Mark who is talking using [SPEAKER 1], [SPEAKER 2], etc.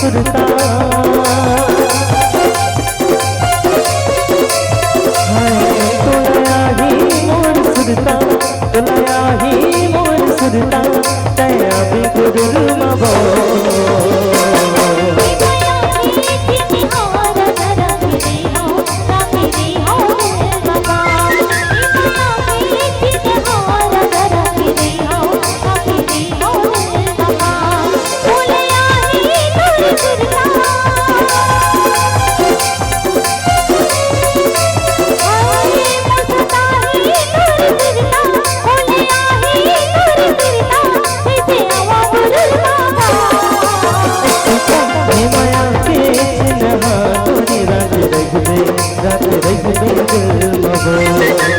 [SPEAKER 1] सुरता तोलाया ही मोर सुरता तोलाया ही मोर सुरता तया भी गुरुल मबो रात रख दे दिल मबो।